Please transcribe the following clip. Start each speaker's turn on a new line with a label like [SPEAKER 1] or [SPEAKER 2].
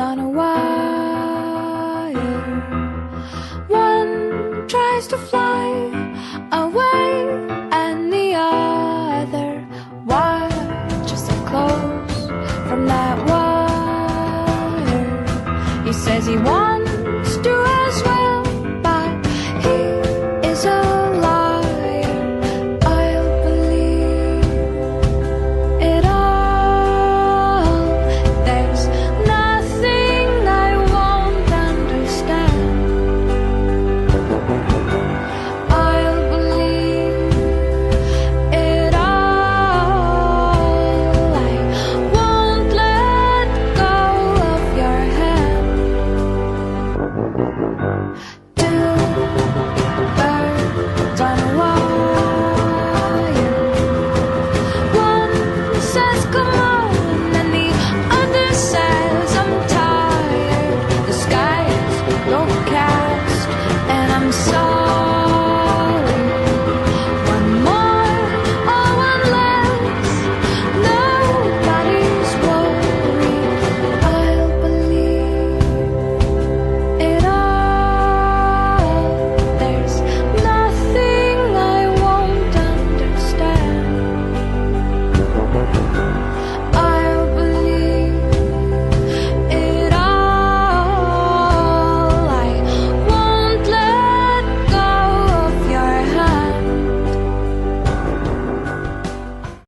[SPEAKER 1] on a wire. One tries to fly away, and the other watches it close from that wire. He says he wants